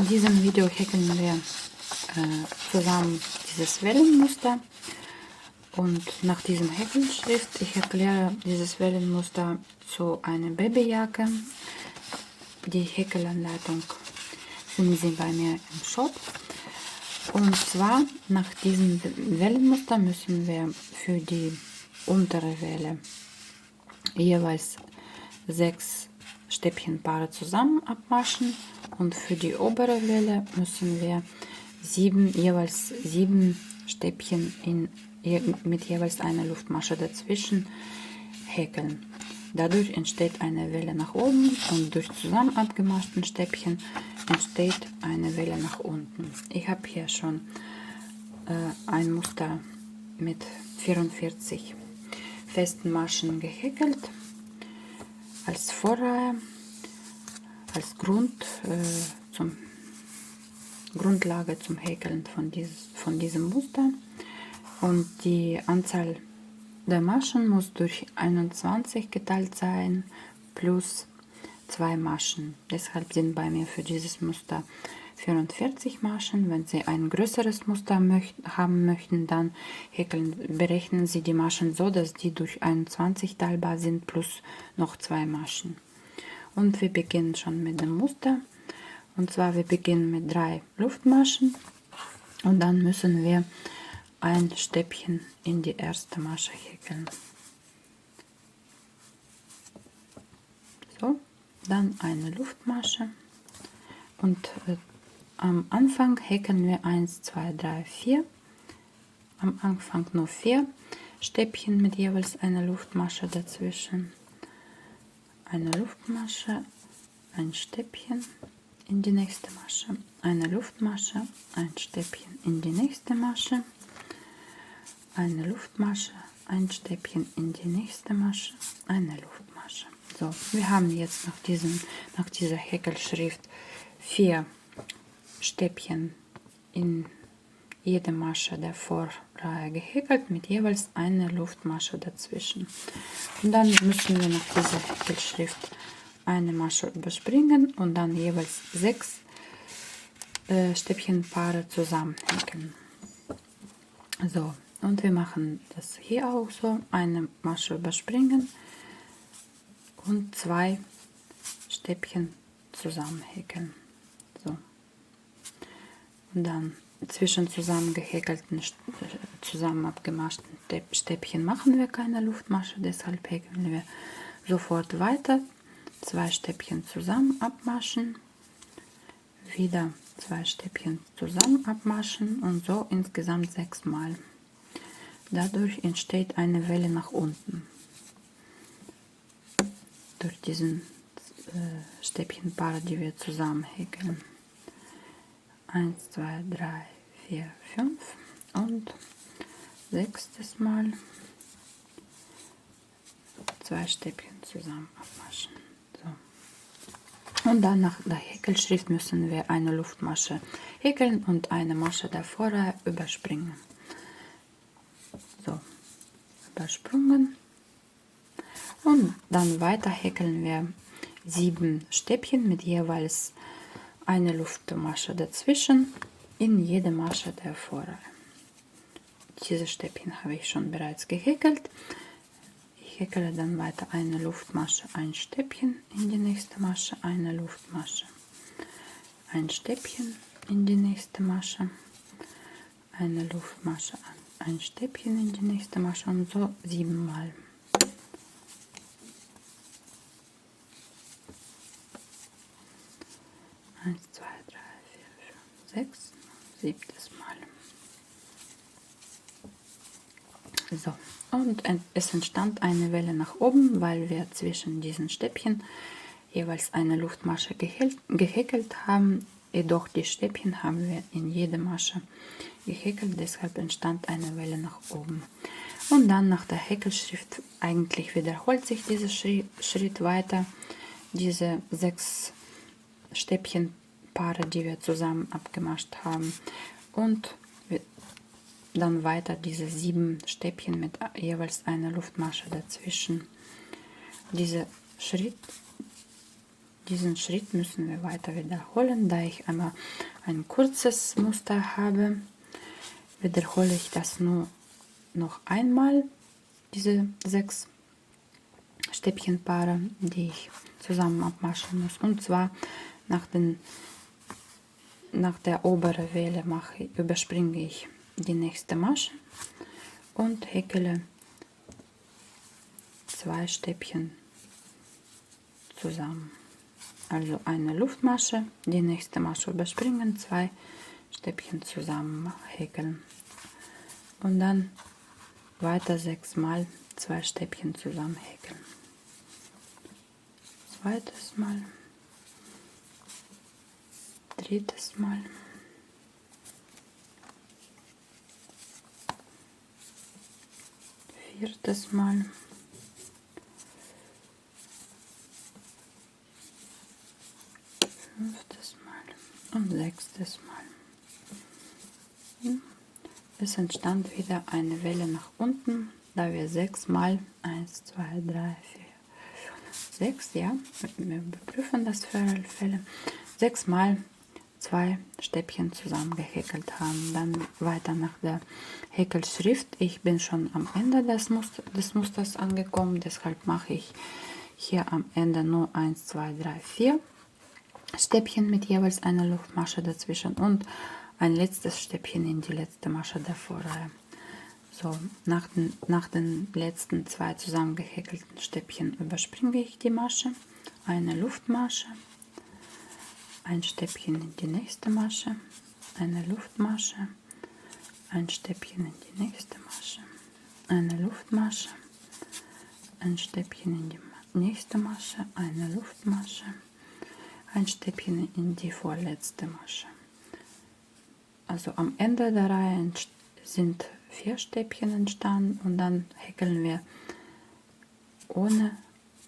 In diesem Video häkeln wir zusammen dieses Wellenmuster und nach diesem Häkelschrift, ich erkläre dieses Wellenmuster zu einer Babyjacke. Die Häkelanleitung finden Sie bei mir im Shop. Und zwar nach diesem Wellenmuster müssen wir für die untere Welle jeweils 6 Stäbchenpaare zusammen abmaschen und für die obere Welle müssen wir jeweils 7 Stäbchen mit jeweils einer Luftmasche dazwischen häkeln. Dadurch entsteht eine Welle nach oben und durch zusammen abgemaschten Stäbchen entsteht eine Welle nach unten. Ich habe hier schon ein Muster mit 44 festen Maschen gehäkelt als Vorreihe, als Grundlage zum Häkeln von diesem Muster. Und die Anzahl der Maschen muss durch 21 geteilt sein plus 2 Maschen. Deshalb sind bei mir für dieses Muster 44 Maschen. Wenn Sie ein größeres Muster haben möchten, dann berechnen Sie die Maschen so, dass die durch 21 teilbar sind plus noch 2 Maschen. Und wir beginnen schon mit dem Muster. Und zwar wir beginnen mit 3 Luftmaschen und dann müssen wir ein Stäbchen in die erste Masche häkeln. So, dann eine Luftmasche und am Anfang häkeln wir 1, 2, 3, 4. Am Anfang nur 4 Stäbchen mit jeweils einer Luftmasche dazwischen. Eine Luftmasche, ein Stäbchen in die nächste Masche, eine Luftmasche, ein Stäbchen in die nächste Masche, eine Luftmasche, ein Stäbchen in die nächste Masche, eine Luftmasche. So, wir haben jetzt nach dieser Häkelschrift 4 Stäbchen in jede Masche der Vorreihe gehäkelt mit jeweils einer Luftmasche dazwischen. Und dann müssen wir nach dieser Häkelschrift eine Masche überspringen und dann jeweils 6 Stäbchenpaare zusammen häkeln. So, und wir machen das hier auch so, eine Masche überspringen und 2 Stäbchen zusammen häkeln. So. Und dann zwischen zusammen gehäkelten, zusammen abgemaschten Stäbchen machen wir keine Luftmasche, deshalb häkeln wir sofort weiter. 2 Stäbchen zusammen abmaschen, wieder 2 Stäbchen zusammen abmaschen und so insgesamt 6 Mal. Dadurch entsteht eine Welle nach unten. Durch diesen Stäbchenpaare, die wir zusammen häkeln. 1, 2, 3, 4, 5 und 6. Mal 2 Stäbchen zusammen abmaschen. So. Und dann nach der Häkelschrift müssen wir eine Luftmasche häkeln und eine Masche der Vorreihe überspringen. So, übersprungen. Und dann weiter häkeln wir 7 Stäbchen mit jeweils eine Luftmasche dazwischen in jede Masche der Vorreihe. Diese Stäbchen habe ich schon bereits gehäkelt. Ich häkele dann weiter eine Luftmasche, ein Stäbchen in die nächste Masche, eine Luftmasche, ein Stäbchen in die nächste Masche, eine Luftmasche, ein Stäbchen in die nächste Masche und so 7 Mal. Eins, 2, 3, 4, 5, 6, 7. Mal. So, und es entstand eine Welle nach oben, weil wir zwischen diesen Stäbchen jeweils eine Luftmasche gehäkelt haben. Jedoch die Stäbchen haben wir in jede Masche gehäkelt, deshalb entstand eine Welle nach oben. Und dann nach der Häkelschrift, eigentlich wiederholt sich dieser Schritt weiter, diese 6 Stäbchenpaare, die wir zusammen abgemascht haben, und dann weiter diese 7 Stäbchen mit jeweils einer Luftmasche dazwischen. Dieser Schritt diesen Schritt müssen wir weiter wiederholen. Da ich einmal ein kurzes Muster habe, wiederhole ich das nur noch einmal, diese 6 Stäbchenpaare, die ich zusammen abmaschen muss. Und zwar nach der oberen Welle überspringe ich die nächste Masche und häkele 2 Stäbchen zusammen. Also eine Luftmasche, die nächste Masche überspringen, 2 Stäbchen zusammen häkeln und dann weiter 6 Mal 2 Stäbchen zusammen häkeln. Zweites Mal, drittes Mal, viertes Mal, fünftes Mal und sechstes Mal. Es entstand wieder eine Welle nach unten, da wir 6 Mal 1, 2, 3, 4, 6, ja, wir überprüfen das für alle Fälle, 6 Mal 2 Stäbchen zusammen gehäkelt haben. Dann weiter nach der Häkelschrift. Ich bin schon am Ende des Musters angekommen, deshalb mache ich hier am Ende nur 1, 2, 3, 4 Stäbchen mit jeweils einer Luftmasche dazwischen und ein letztes Stäbchen in die letzte Masche der Vorreihe. So, nach den letzten 2 zusammengehäkelten Stäbchen überspringe ich die Masche, eine Luftmasche, ein Stäbchen in die nächste Masche, eine Luftmasche, ein Stäbchen in die nächste Masche, eine Luftmasche, ein Stäbchen in die nächste Masche, eine Luftmasche, ein Stäbchen in die vorletzte Masche. Also am Ende der Reihe sind 4 Stäbchen entstanden und dann häkeln wir ohne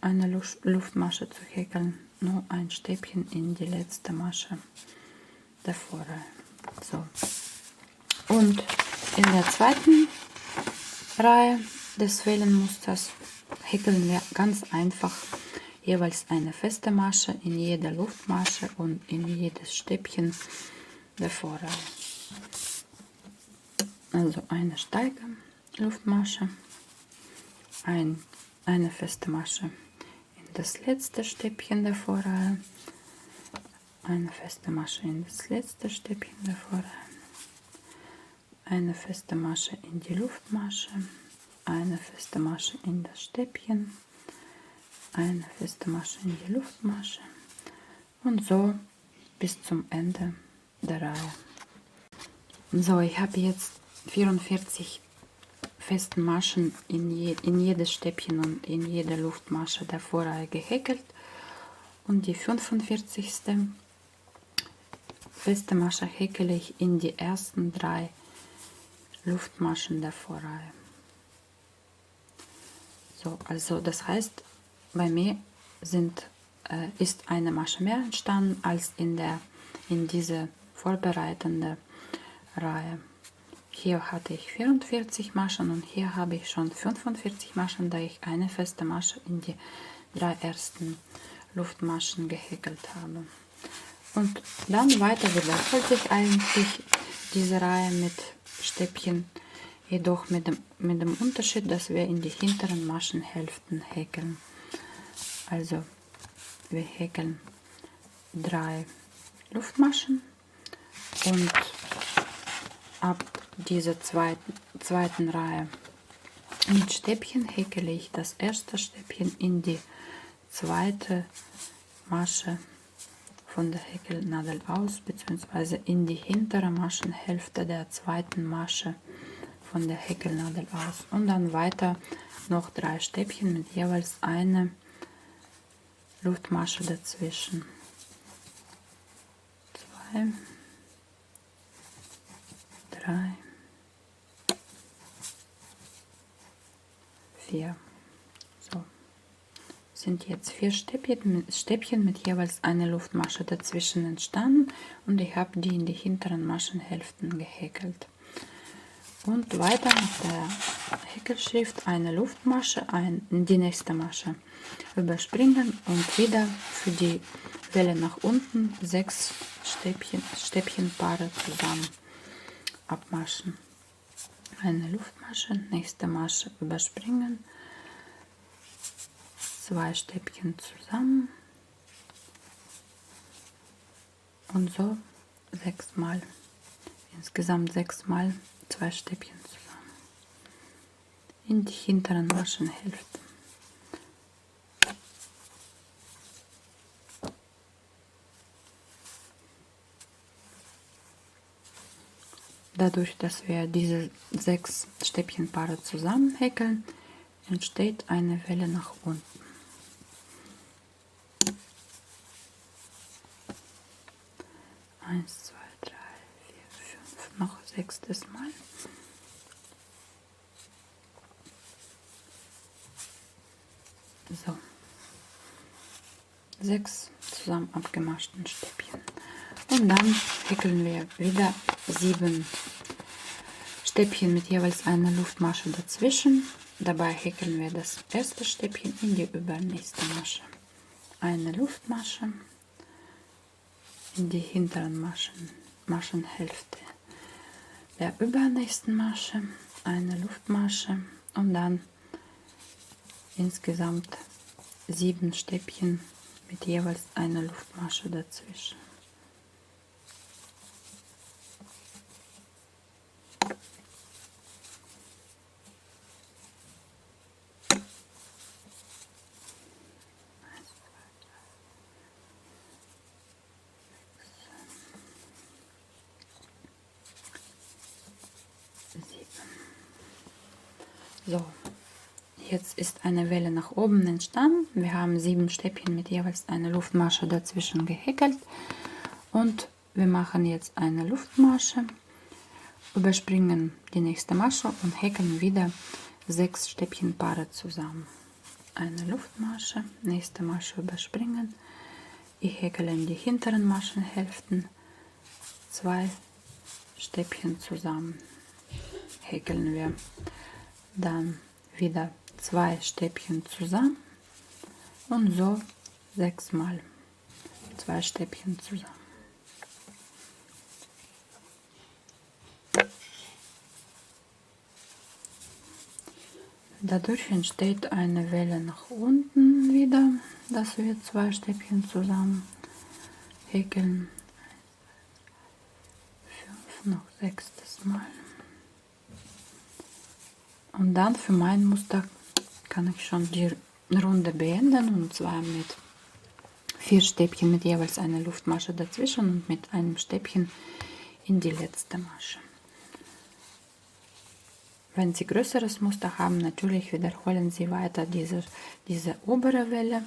eine Luftmasche zu häkeln nur ein Stäbchen in die letzte Masche der Vorreihe. So. Und in der zweiten Reihe des Wellenmusters häkeln wir ganz einfach jeweils eine feste Masche in jede Luftmasche und in jedes Stäbchen der Vorreihe. Also eine steige Luftmasche, eine feste Masche in das letzte Stäbchen der Vorreihe, eine feste Masche in das letzte Stäbchen der Vorreihe, eine feste Masche in die Luftmasche, eine feste Masche in das Stäbchen, eine feste Masche in die Luftmasche und so bis zum Ende der Reihe. So, ich habe jetzt 44 festen Maschen in jedes Stäbchen und in jede Luftmasche der Vorreihe gehäkelt und die 45. feste Masche häkele ich in die ersten 3 Luftmaschen der Vorreihe. So, also das heißt, bei mir ist eine Masche mehr entstanden als in diese vorbereitende Reihe. Hier hatte ich 44 Maschen und hier habe ich schon 45 Maschen, da ich eine feste Masche in die 3 ersten Luftmaschen gehäkelt habe. Und dann weiter wiederholt sich eigentlich diese Reihe mit Stäbchen, jedoch mit dem Unterschied, dass wir in die hinteren Maschenhälften häkeln. Also wir häkeln 3 Luftmaschen und ab dieser zweiten Reihe mit Stäbchen häkele ich das erste Stäbchen in die zweite Masche von der Häkelnadel aus, beziehungsweise in die hintere Maschenhälfte der zweiten Masche von der Häkelnadel aus und dann weiter noch 3 Stäbchen mit jeweils einer Luftmasche dazwischen. 2, 3, 4. So, sind jetzt 4 Stäbchen mit jeweils einer Luftmasche dazwischen entstanden und ich habe die in die hinteren Maschenhälften gehäkelt. Und weiter mit der Häkelschrift eine Luftmasche, die nächste Masche überspringen und wieder für die Welle nach unten 6 Stäbchenpaare zusammen abmaschen. Eine Luftmasche, nächste Masche überspringen, 2 Stäbchen zusammen und so 6 Mal. Insgesamt 6 Mal 2 Stäbchen zusammen in die hinteren Maschenhälften. Dadurch, dass wir diese 6 Stäbchenpaare zusammen häkeln, entsteht eine Welle nach unten. Eins, zwei, drei, vier, fünf, noch 6. Mal. So, 6 zusammen abgemaschten Stäbchen. Und dann häkeln wir wieder 7 Stäbchen mit jeweils einer Luftmasche dazwischen. Dabei häkeln wir das erste Stäbchen in die übernächste Masche. Eine Luftmasche in die hinteren Maschenhälfte der übernächsten Masche, eine Luftmasche und dann insgesamt 7 Stäbchen mit jeweils einer Luftmasche dazwischen. So, jetzt ist eine Welle nach oben entstanden. Wir haben 7 Stäbchen mit jeweils einer Luftmasche dazwischen gehäkelt und wir machen jetzt eine Luftmasche, überspringen die nächste Masche und häkeln wieder 6 Stäbchenpaare zusammen. Eine Luftmasche, nächste Masche überspringen. Ich häkele in die hinteren Maschenhälften 2 Stäbchen zusammen. Häkeln wir dann wieder 2 Stäbchen zusammen und so 6 Mal 2 Stäbchen zusammen. Dadurch entsteht eine Welle nach unten wieder, dass wir 2 Stäbchen zusammen häkeln. 5, noch 6. Mal. Und dann für mein Muster kann ich schon die Runde beenden, und zwar mit 4 Stäbchen mit jeweils einer Luftmasche dazwischen und mit einem Stäbchen in die letzte Masche. Wenn Sie größeres Muster haben, natürlich wiederholen Sie weiter diese obere Welle,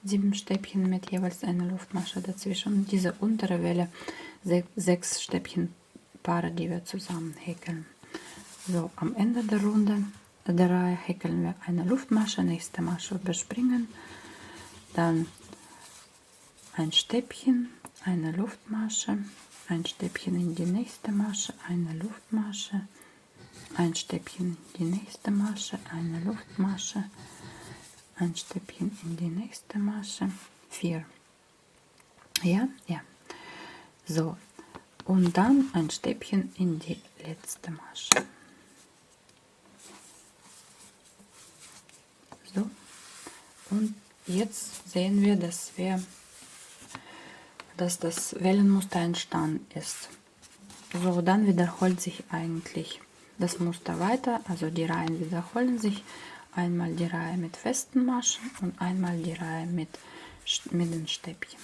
7 Stäbchen mit jeweils einer Luftmasche dazwischen, und diese untere Welle 6 Stäbchenpaare, die wir zusammen häkeln. So, am Ende der Runde der Reihe häkeln wir eine Luftmasche, nächste Masche überspringen, dann ein Stäbchen, eine Luftmasche, ein Stäbchen in die nächste Masche, eine Luftmasche, ein Stäbchen in die nächste Masche, eine Luftmasche, ein Stäbchen in die nächste Masche, 4. Ja. So, und dann ein Stäbchen in die letzte Masche. So, und jetzt sehen wir, dass das Wellenmuster entstanden ist. So, dann wiederholt sich eigentlich das Muster weiter, also die Reihen wiederholen sich. Einmal die Reihe mit festen Maschen und einmal die Reihe mit den Stäbchen.